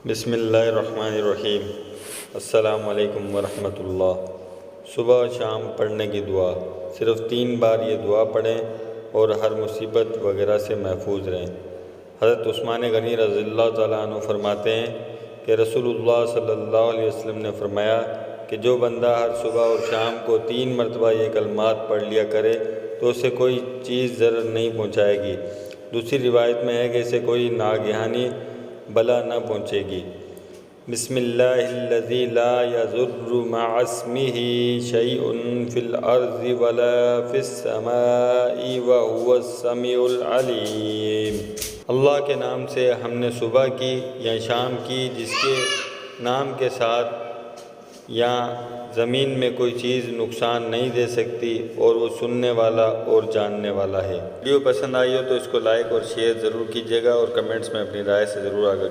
बिस्मिल्लाहिर्रहमानिर्रहीम। अस्सलामु अलैकुम वरहमतुल्लाह। सुबह और शाम पढ़ने की दुआ, सिर्फ़ 3 बार ये दुआ पढ़ें और हर मुसीबत वगैरह से महफूज रहें। हज़रत उस्मान गनी रज़ियल्लाहु तआला अन्हु फरमाते हैं कि रसूलुल्लाह सल्लल्लाहु अलैहि वसल्लम ने फरमाया कि जो बंदा हर सुबह और शाम को 3 मरतबा ये कलमात पढ़ लिया करे तो उसे कोई चीज़ ज़रर नहीं पहुँचाएगी। दूसरी रिवायत में है कि इसे कोई नागहानी बला न पहुँचेगी। बिस्मिल्लाहिल्लज़ी ला यज़ुर्रु मअस्मिही शैउन फ़िल अर्ज़ि वला फ़िस समाई व हुवस समीउल अलीम। अल्लाह के नाम से हमने सुबह की या शाम की जिसके नाम के साथ या ज़मीन में कोई चीज़ नुकसान नहीं दे सकती और वो सुनने वाला और जानने वाला है। वीडियो पसंद आई हो तो इसको लाइक और शेयर ज़रूर कीजिएगा और कमेंट्स में अपनी राय से ज़रूर आगे